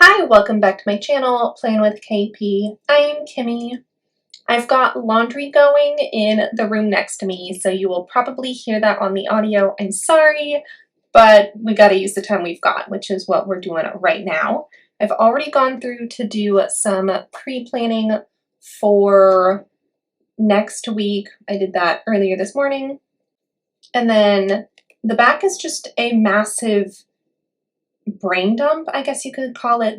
Hi, welcome back to my channel, Plan with KP. I'm Kimmy. I've got laundry going in the room next to me, so you will probably hear that on the audio. I'm sorry, but we gotta use the time we've got, which is what we're doing right now. I've already gone through to do some pre-planning for next week. I did that earlier this morning. And then the back is just a massive brain dump, I guess you could call it.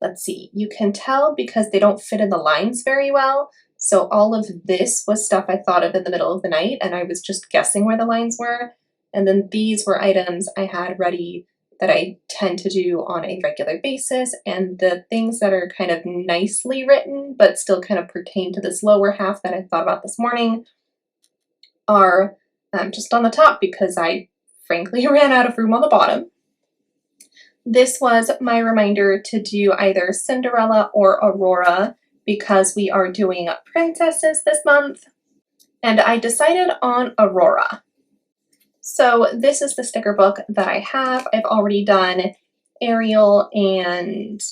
Let's see, you can tell because they don't fit in the lines very well. So all of this was stuff I thought of in the middle of the night, and I was just guessing where the lines were. And then these were items I had ready that I tend to do on a regular basis, and the things that are kind of nicely written but still kind of pertain to this lower half that I thought about this morning are just on the top because I frankly ran out of room on the bottom. This was my reminder to do either Cinderella or Aurora because we are doing princesses this month, and I decided on Aurora. So this is the sticker book that I have. I've already done Ariel and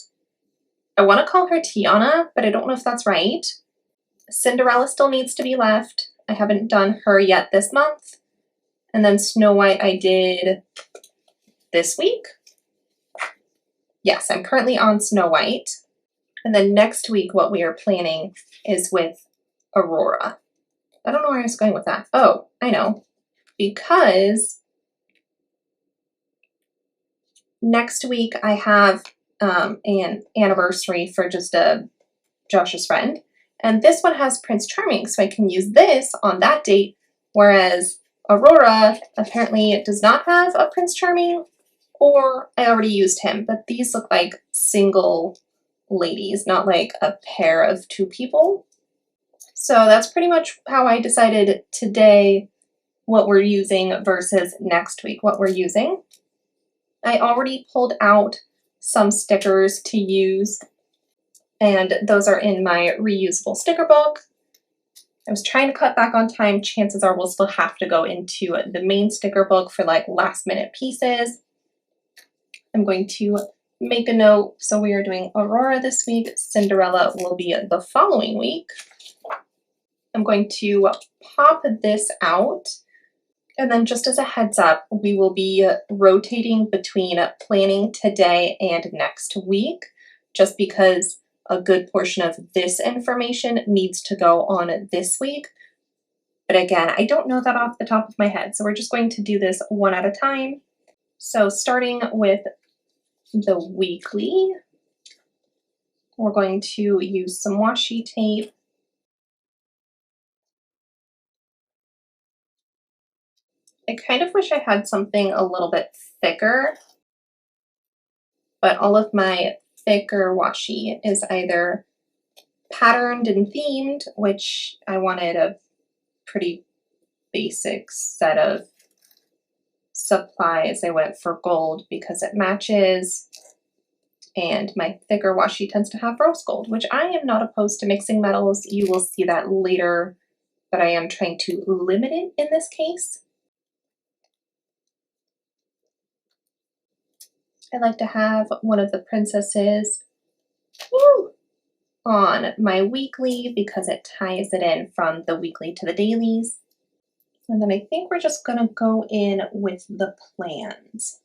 I want to call her Tiana, but I don't know if that's right. Cinderella still needs to be left. I haven't done her yet this month. And then Snow White I did this week. Yes, I'm currently on Snow White. And then next week, what we are planning is with Aurora. I don't know where I was going with that. Oh, I know. Because next week I have an anniversary for just Josh's friend. And this one has Prince Charming, so I can use this on that date, whereas Aurora apparently does not have a Prince Charming, or I already used him, but these look like single ladies, not like a pair of two people. So that's pretty much how I decided today what we're using versus next week what we're using. I already pulled out some stickers to use, and those are in my reusable sticker book. I was trying to cut back on time. Chances are we'll still have to go into the main sticker book for like last minute pieces. I'm going to make a note. So we are doing Aurora this week. Cinderella will be the following week. I'm going to pop this out. And then just as a heads up, we will be rotating between planning today and next week, just because a good portion of this information needs to go on this week. But again, I don't know that off the top of my head. So we're just going to do this one at a time. So starting with the weekly, we're going to use some washi tape. I kind of wish I had something a little bit thicker, but all of my thicker washi is either patterned and themed, which I wanted a pretty basic set of supplies. I went for gold because it matches, and my thicker washi tends to have rose gold, which I am not opposed to mixing metals. You will see that later, but I am trying to limit it in this case. I like to have one of the princesses on my weekly because it ties it in from the weekly to the dailies. And then I think we're just gonna go in with the plans.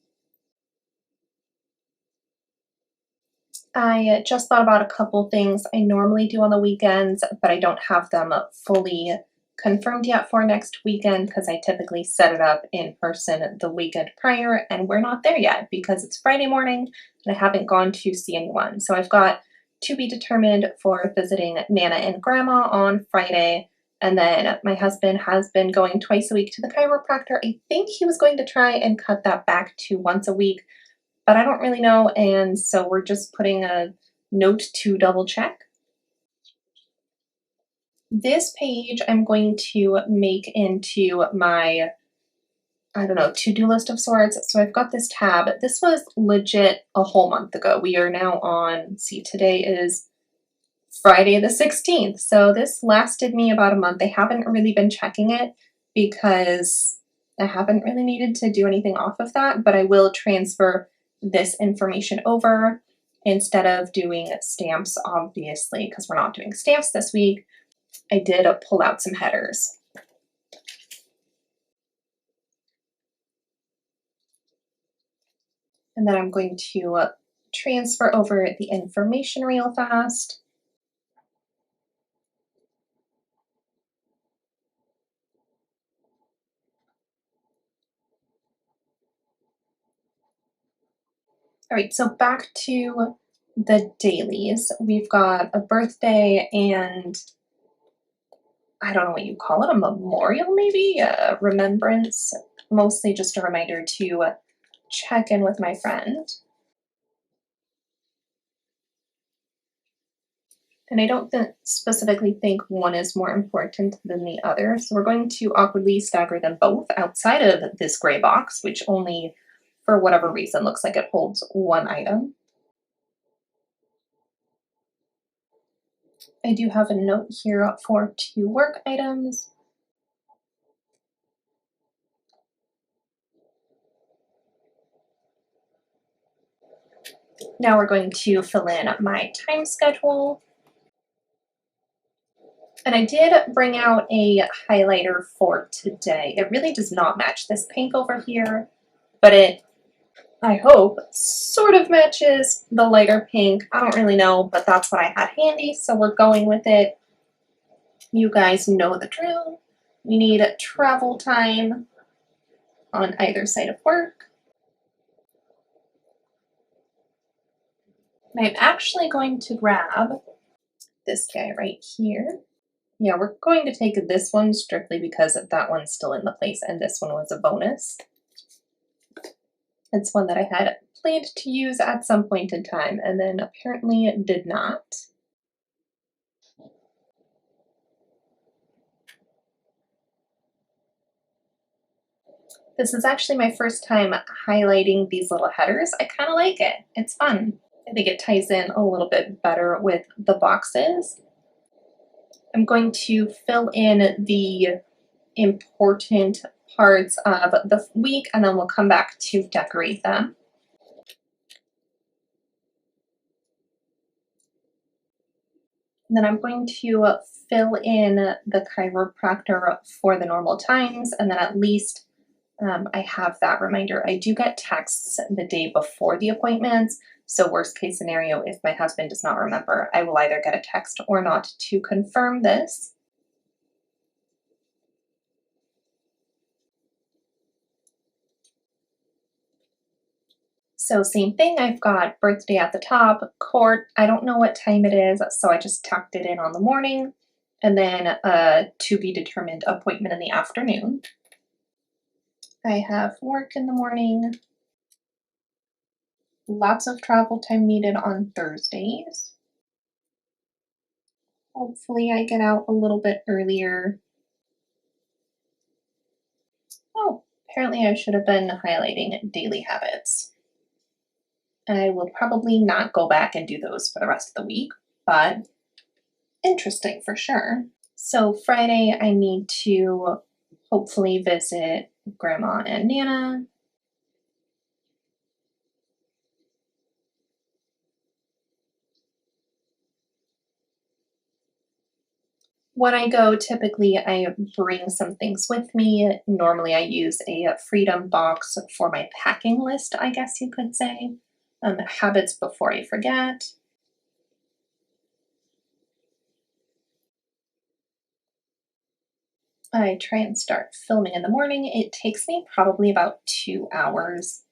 I just thought about a couple things I normally do on the weekends, but I don't have them fully confirmed yet for next weekend because I typically set it up in person the weekend prior, and we're not there yet because it's Friday morning and I haven't gone to see anyone. So I've got to be determined for visiting Nana and Grandma on Friday, and then my husband has been going twice a week to the chiropractor. I think he was going to try and cut that back to once a week, but I don't really know, and so we're just putting a note to double check. This page I'm going to make into my, I don't know, to-do list of sorts. So I've got this tab. This was legit a whole month ago. We are now on, see, today is Friday the 16th. So this lasted me about a month. I haven't really been checking it because I haven't really needed to do anything off of that, but I will transfer this information over. instead of doing stamps, obviously, because we're not doing stamps this week, I did pull out some headers. And then I'm going to transfer over the information real fast. All right, so back to the dailies. We've got a birthday and I don't know what you call it, a memorial maybe, a remembrance, mostly just a reminder to check in with my friend. And I don't specifically think one is more important than the other, so we're going to awkwardly stagger them both outside of this gray box, which only, for whatever reason, looks like it holds one item. I do have a note here for 2 work items. Now we're going to fill in my time schedule. And I did bring out a highlighter for today. It really does not match this pink over here, but it, I hope, sort of matches the lighter pink. I don't really know, but that's what I had handy, so we're going with it. You guys know the drill. We need travel time on either side of work. And I'm actually going to grab this guy right here. Yeah, we're going to take this one strictly because that one's still in the place and this one was a bonus. It's one that I had planned to use at some point in time and then apparently did not. This is actually my first time highlighting these little headers. I kind of like it. It's fun. I think it ties in a little bit better with the boxes. I'm going to fill in the important parts of the week and then we'll come back to decorate them. And then I'm going to fill in the chiropractor for the normal times, and then at least I have that reminder. I do get texts the day before the appointments, so worst case scenario, if my husband does not remember, I will either get a text or not to confirm this. So same thing, I've got birthday at the top, court, I don't know what time it is, so I just tucked it in on the morning, and then a to be determined appointment in the afternoon. I have work in the morning, lots of travel time needed on Thursdays. Hopefully I get out a little bit earlier. Oh, apparently I should have been highlighting daily habits. I will probably not go back and do those for the rest of the week, but interesting for sure. So Friday I need to hopefully visit Grandma and Nana. When I go, typically I bring some things with me. Normally I use a freedom box for my packing list, I guess you could say. Habits before I forget. I try and start filming in the morning. It takes me probably about 2 hours.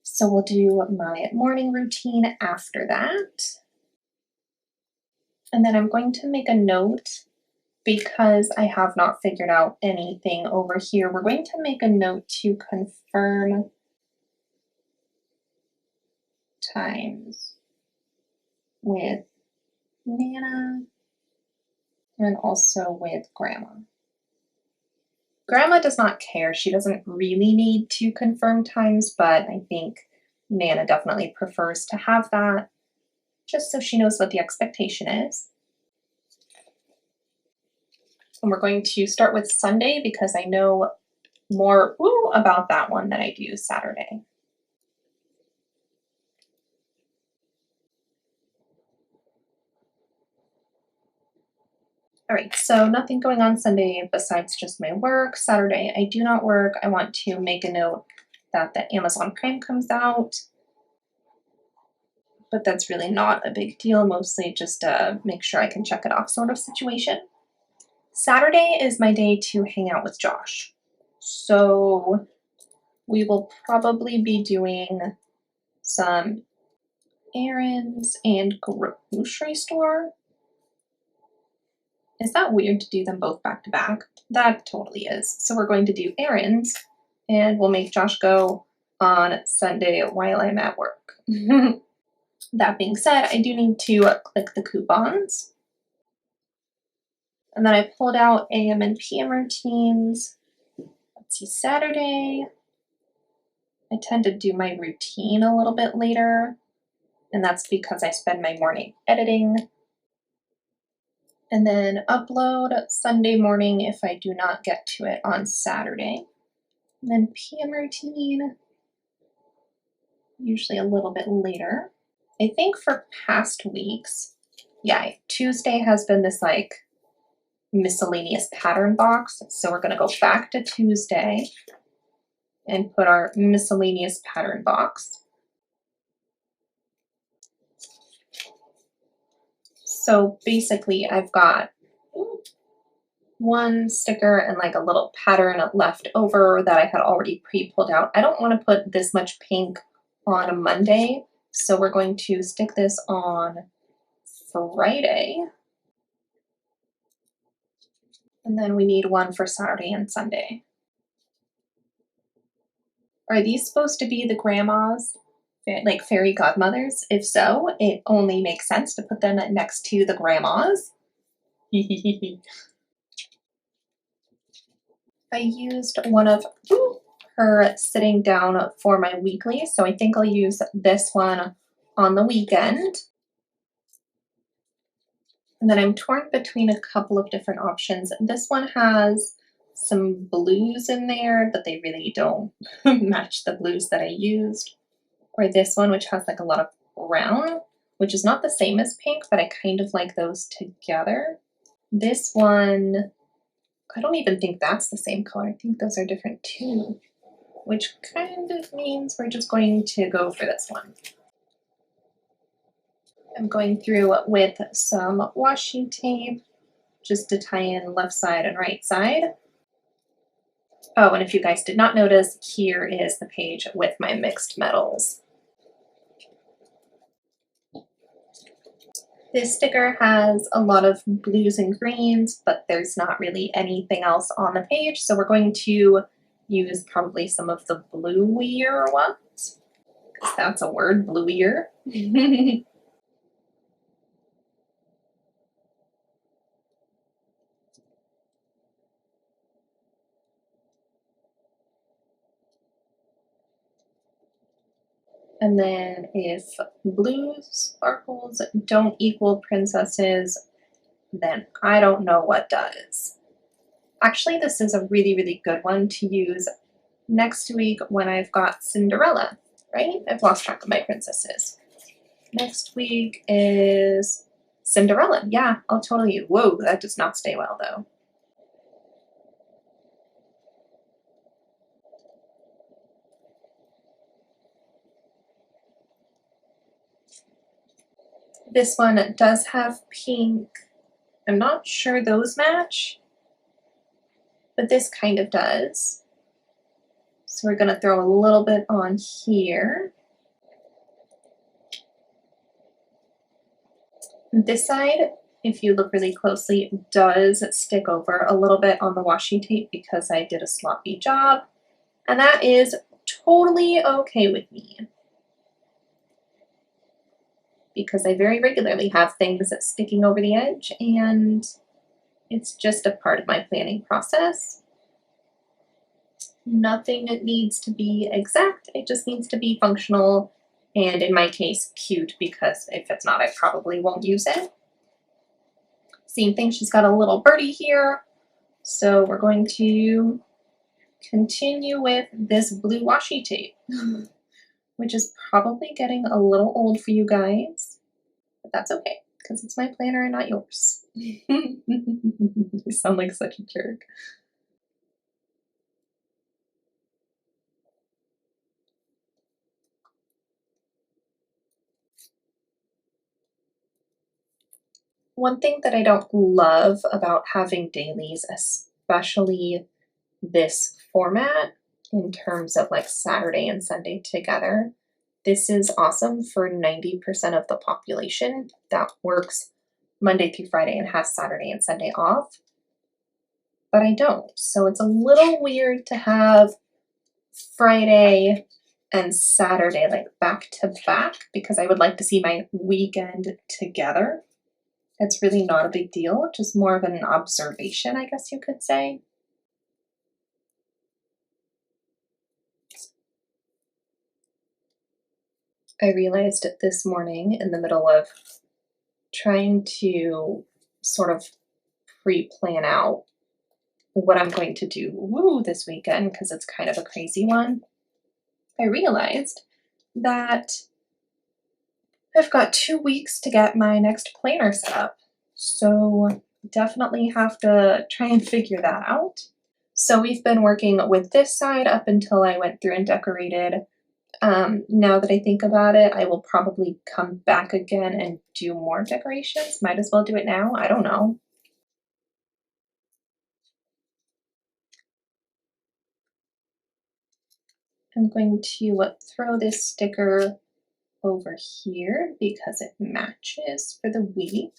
So we'll do my morning routine after that. And then I'm going to make a note because I have not figured out anything over here. We're going to make a note to confirm times with Nana and also with Grandma. Grandma does not care. She doesn't really need to confirm times, but I think Nana definitely prefers to have that just so she knows what the expectation is. And we're going to start with Sunday because I know more about that one than I do Saturday. All right, so nothing going on Sunday besides just my work. Saturday, I do not work. I want to make a note that the Amazon Prime comes out, but that's really not a big deal, mostly just make sure I can check it off sort of situation. Saturday is my day to hang out with Josh. So we will probably be doing some errands and grocery store. Is that weird to do them both back to back? That totally is. So we're going to do errands and we'll make Josh go on Sunday while I'm at work. That being said, I do need to click the coupons. And then I pulled out AM and PM routines. Let's see, Saturday. I tend to do my routine a little bit later, and that's because I spend my morning editing. And then upload Sunday morning if I do not get to it on Saturday. And then PM routine, usually a little bit later. I think for past weeks, yeah, Tuesday has been this like miscellaneous pattern box. So we're going to go back to Tuesday and put our miscellaneous pattern box. So basically I've got one sticker and like a little pattern left over that I had already pre-pulled out. I don't want to put this much pink on a Monday, so we're going to stick this on Friday. And then we need one for Saturday and Sunday. Are these supposed to be the grandmas, like fairy godmothers? If so, it only makes sense to put them next to the grandmas. I used one of her sitting down for my weekly, so I think I'll use this one on the weekend. And then I'm torn between a couple of different options. This one has some blues in there, but they really don't match the blues that I used. Or this one, which has like a lot of brown, which is not the same as pink, but I kind of like those together. This one, I don't even think that's the same color. I think those are different too, which kind of means we're just going to go for this one. I'm going through with some washi tape just to tie in left side and right side. Oh, and if you guys did not notice, here is the page with my mixed metals. This sticker has a lot of blues and greens, but there's not really anything else on the page, so we're going to use probably some of the bluier ones, because that's a word, bluier. And then if blue sparkles don't equal princesses, then I don't know what does. Actually, this is a really, really good one to use next week when I've got Cinderella, right? I've lost track of my princesses. Next week is Cinderella. Yeah, I'll totally. Whoa, that does not stay well though. This one does have pink. I'm not sure those match, but this kind of does. So we're going to throw a little bit on here. This side, if you look really closely, does stick over a little bit on the washi tape because I did a sloppy job, and that is totally okay with me because I very regularly have things sticking over the edge, and it's just a part of my planning process. Nothing needs to be exact, it just needs to be functional, and in my case, cute, because if it's not, I probably won't use it. Same thing, she's got a little birdie here, so we're going to continue with this blue washi tape, which is probably getting a little old for you guys, but that's okay, because it's my planner and not yours. You sound like such a jerk. One thing that I don't love about having dailies, especially this format in terms of like Saturday and Sunday together, this is awesome for 90% of the population that works Monday through Friday and has Saturday and Sunday off, but I don't. So it's a little weird to have Friday and Saturday like back to back because I would like to see my weekend together. It's really not a big deal, just more of an observation, I guess you could say. I realized this morning in the middle of trying to sort of pre-plan out what I'm going to do this weekend because it's kind of a crazy one. I realized that I've got 2 weeks to get my next planner set up. So definitely have to try and figure that out. So we've been working with this side up until I went through and decorated. Now that I think about it, I will probably come back again and do more decorations. Might as well do it now. I don't know. I'm going to throw this sticker over here because it matches for the week.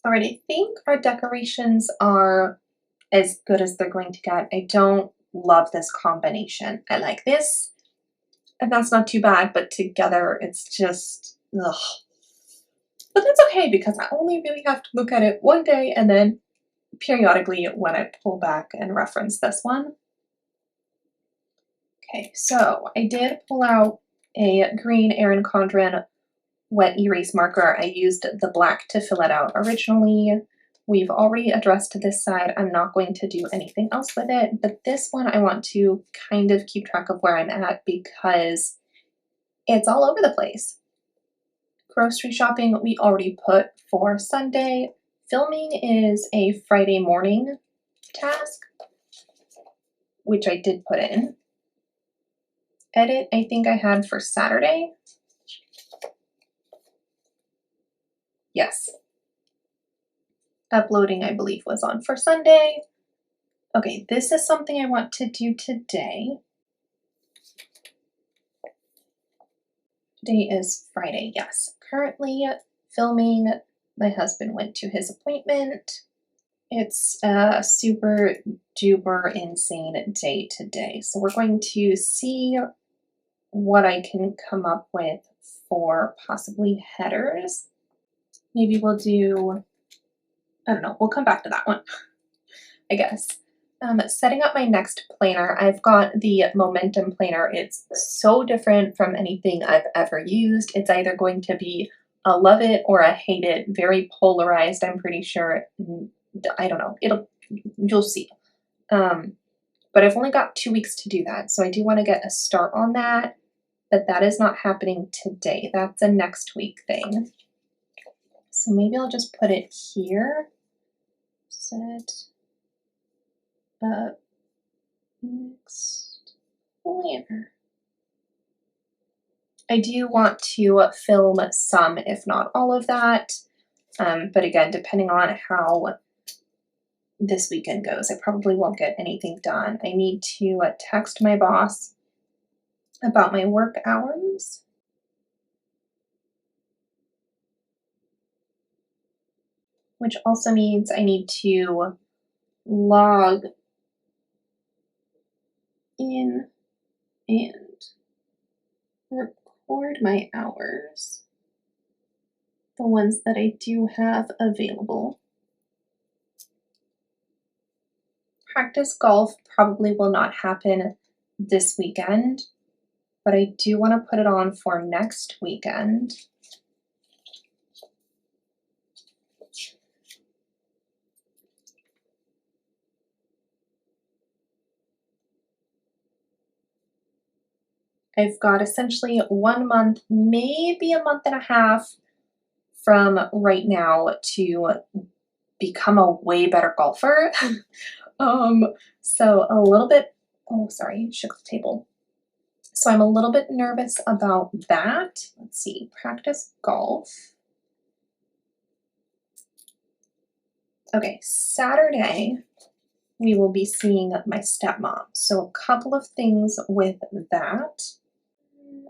All right, I think our decorations are as good as they're going to get. I don't love this combination. I like this, and that's not too bad, but together it's just, ugh. But that's okay because I only really have to look at it one day and then periodically when I pull back and reference this one. Okay, so I did pull out a green Erin Condren wet erase marker. I used the black to fill it out originally. We've already addressed this side. I'm not going to do anything else with it, but this one I want to kind of keep track of where I'm at because it's all over the place. Grocery shopping we already put for Sunday. Filming is a Friday morning task, which I did put in. Edit I think I had for Saturday. Yes. Uploading I believe was on for Sunday. Okay, this is something I want to do today. Today is Friday, yes. Currently filming. My husband went to his appointment. It's a super duper insane day today. So we're going to see what I can come up with for possibly headers. Maybe we'll do, I don't know, we'll come back to that one, I guess. Setting up my next planner, I've got the Momentum Planner. It's so different from anything I've ever used. It's either going to be a love it or a hate it, very polarized, I'm pretty sure. I don't know, you'll see. But I've only got 2 weeks to do that, so I do want to get a start on that, but that is not happening today. That's a next week thing. So maybe I'll just put it here. Set up next planner. I do want to film some, if not all of that. But again, depending on how this weekend goes, I probably won't get anything done. I need to text my boss about my work hours. Which also means I need to log in and record my hours, the ones that I do have available. Practice golf probably will not happen this weekend, but I do want to put it on for next weekend. I've got essentially 1 month, maybe a month and a half from right now to become a way better golfer. um, so a little bit, oh, sorry, shook the table. So I'm a little bit nervous about that. Let's see, practice golf. Okay, Saturday, we will be seeing my stepmom. So a couple of things with that.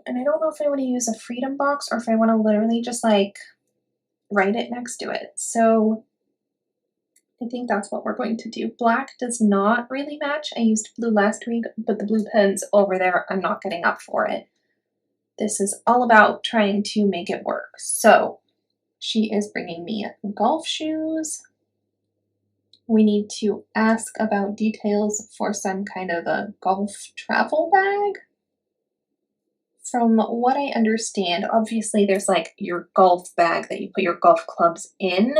And I don't know if I want to use a freedom box or if I want to literally just like write it next to it. So I think that's what we're going to do. Black does not really match. I used blue last week, but the blue pen's over there. I'm not getting up for it. This is all about trying to make it work. So she is bringing me golf shoes. We need to ask about details for some kind of a golf travel bag. From what I understand, obviously there's like your golf bag that you put your golf clubs in,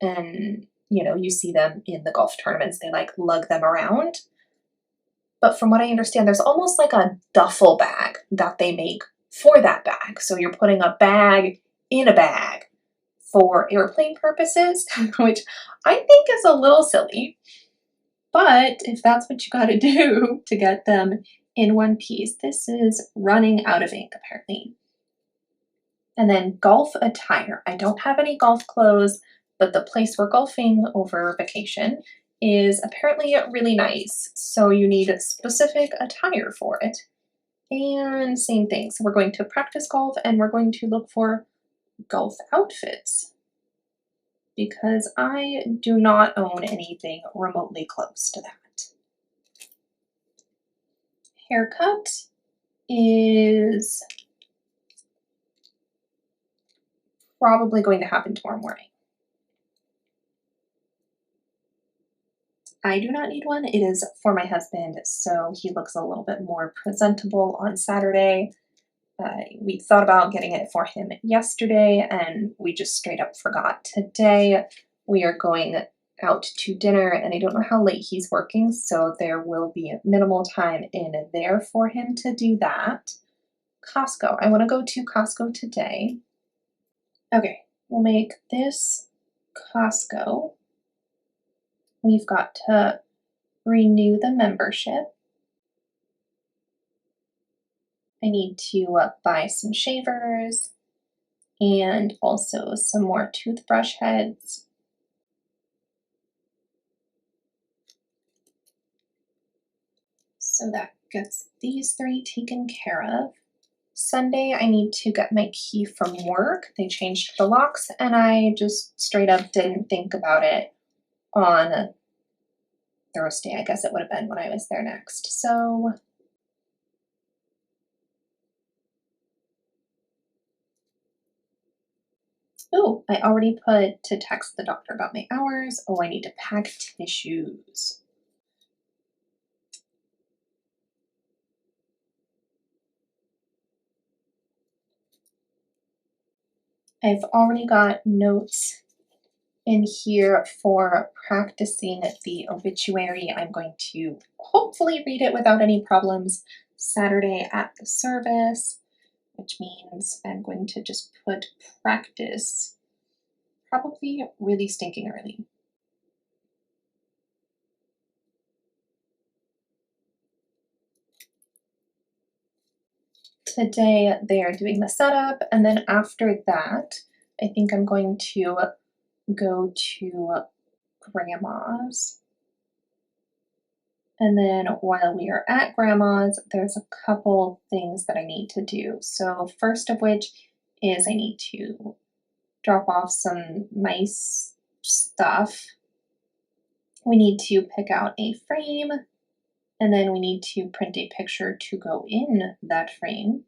and you know, you see them in the golf tournaments, they like lug them around. But from what I understand, there's almost like a duffel bag that they make for that bag. So you're putting a bag in a bag for airplane purposes, which I think is a little silly. But if that's what you got to do to get them in one piece, this is running out of ink apparently. And then golf attire. I don't have any golf clothes, but the place we're golfing over vacation is apparently really nice. So you need specific attire for it. And same thing. So we're going to practice golf and we're going to look for golf outfits because I do not own anything remotely close to that. Haircut is probably going to happen tomorrow morning. I do not need one. It is for my husband, so he looks a little bit more presentable on Saturday. We thought about getting it for him yesterday, and we just straight up forgot. Today, we are going out to dinner, and I don't know how late he's working, so there will be minimal time in there for him to do that. Costco. I want to go to Costco today. Okay, we'll make this Costco. We've got to renew the membership. I need to buy some shavers and also some more toothbrush heads. So that gets these 3 taken care of. Sunday, I need to get my key from work. They changed the locks and I just straight up didn't think about it on Thursday. I guess it would have been when I was there next. So oh, I already put to text the doctor about my hours. Oh, I need to pack tissues. I've already got notes in here for practicing the obituary. I'm going to hopefully read it without any problems Saturday at the service, which means I'm going to just put practice probably really stinking early. Today they are doing the setup, and then after that, I think I'm going to go to grandma's. And then while we are at grandma's, there's a couple things that I need to do. So first of which is I need to drop off some nice stuff. We need to pick out a frame, and then we need to print a picture to go in that frame.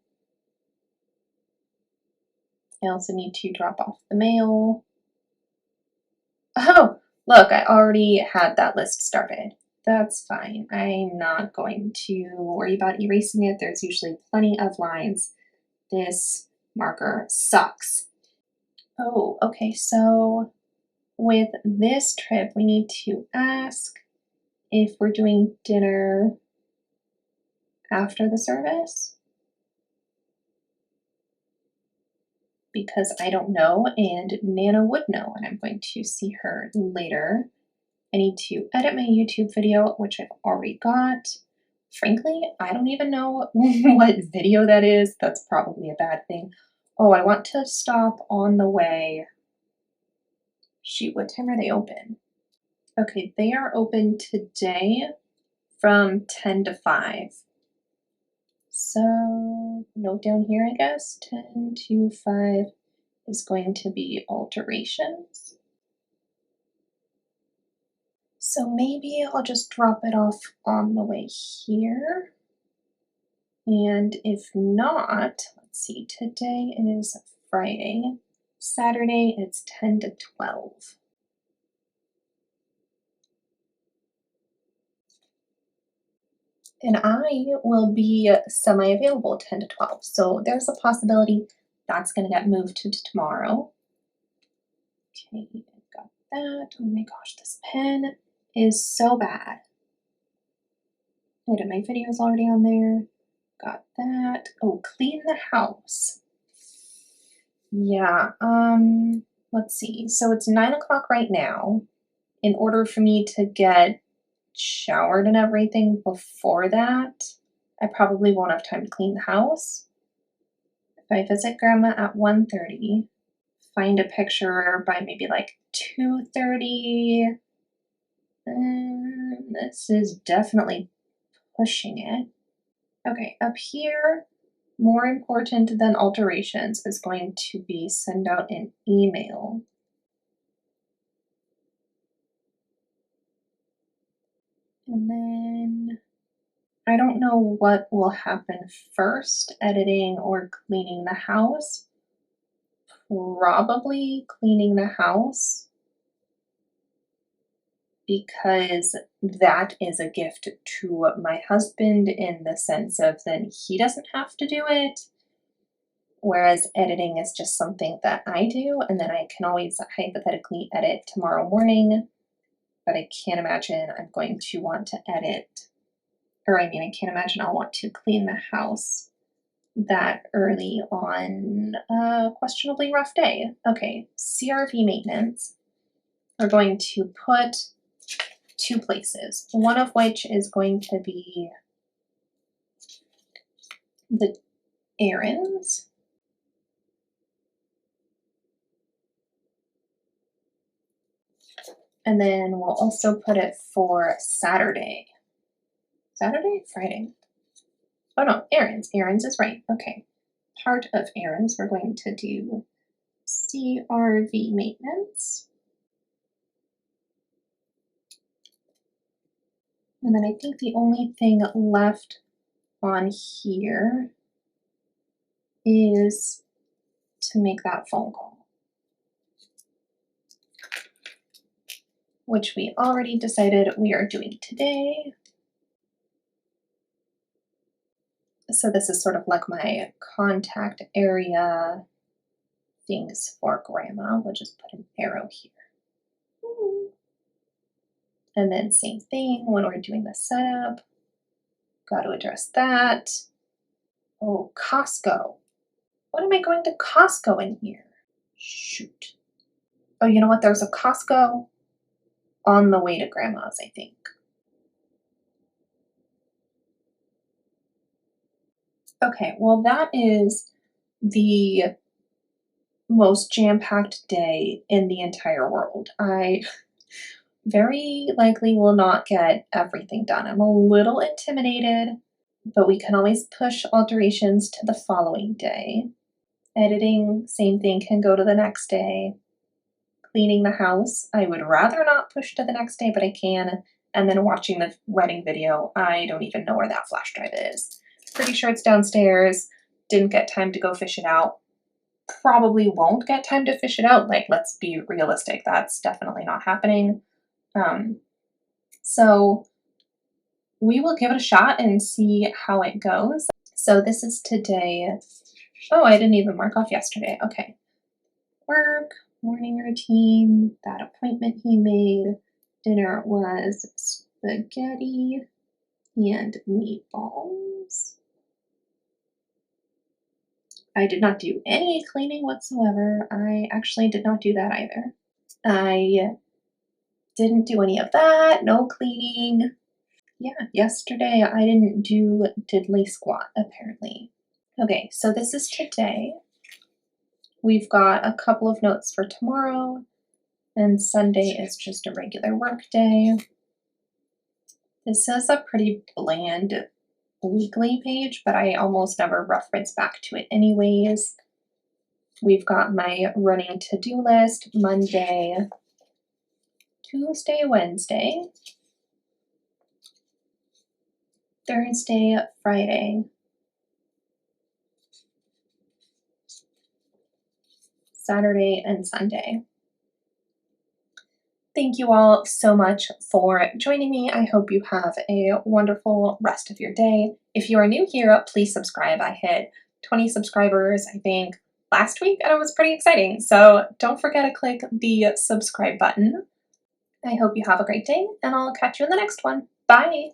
I also need to drop off the mail. Oh, look, I already had that list started. That's fine. I'm not going to worry about erasing it. There's usually plenty of lines. This marker sucks. Oh, okay, so with this trip, we need to ask if we're doing dinner after the service, because I don't know and Nana would know, and I'm going to see her later. I need to edit my YouTube video, which I've already got. Frankly, I don't even know what video that is. That's probably a bad thing. Oh, I want to stop on the way. Shoot, what time are they open? Okay, they are open today from 10 to 5. So, note down here, I guess, 10 to 5 is going to be alterations. So maybe I'll just drop it off on the way here. And if not, let's see, today is Friday. Saturday, it's 10 to 12. And I will be semi-available 10 to 12. So there's a possibility that's going to get moved to tomorrow. Okay, I've got that. Oh my gosh, this pen is so bad. I did my videos already on there. Got that. Oh, clean the house. Yeah, let's see. So it's 9 o'clock right now. In order for me to get showered and everything before that, I probably won't have time to clean the house. If I visit grandma at 1:30, find a picture by maybe like 2:30, this is definitely pushing it. Okay, up here, more important than alterations is going to be send out an email. And then I don't know what will happen first, editing or cleaning the house. Probably cleaning the house, because that is a gift to my husband in the sense of then he doesn't have to do it. Whereas editing is just something that I do, and then I can always hypothetically edit tomorrow morning. But I can't imagine I'm going to want to edit, or I mean, I can't imagine I'll want to clean the house that early on a questionably rough day. Okay, CRV maintenance. We're going to put 2 places, one of which is going to be the errands. And then we'll also put it for Saturday. Saturday? Friday. Oh no, errands. Errands is right. Okay. Part of errands, we're going to do CRV maintenance. And then I think the only thing left on here is to make that phone call, which we already decided we are doing today. So this is sort of like my contact area things for grandma. We'll just put an arrow here. And then same thing when we're doing the setup. Got to address that. Oh, Costco. What am I going to Costco in here? Shoot. Oh, you know what? There's a Costco on the way to grandma's, I think. Okay, well, that is the most jam-packed day in the entire world. I very likely will not get everything done. I'm a little intimidated, but we can always push alterations to the following day. Editing, same thing, can go to the next day. Cleaning the house, I would rather not push to the next day, but I can. And then watching the wedding video, I don't even know where that flash drive is. Pretty sure it's downstairs. Didn't get time to go fish it out. Probably won't get time to fish it out. Like, let's be realistic. That's definitely not happening. So we will give it a shot and see how it goes. So this is today. Oh, I didn't even mark off yesterday. Okay. Work, morning routine, that appointment he made. Dinner was spaghetti and meatballs. I did not do any cleaning whatsoever. I actually did not do that either. I didn't do any of that, no cleaning. Yeah, yesterday I didn't do diddly squat apparently. Okay, so this is today. We've got a couple of notes for tomorrow, and Sunday is just a regular work day. This is a pretty bland weekly page, but I almost never reference back to it anyways. We've got my running to-do list, Monday, Tuesday, Wednesday, Thursday, Friday, Saturday, and Sunday. Thank you all so much for joining me. I hope you have a wonderful rest of your day. If you are new here, please subscribe. I hit 20 subscribers, I think, last week, and it was pretty exciting. So don't forget to click the subscribe button. I hope you have a great day, and I'll catch you in the next one. Bye!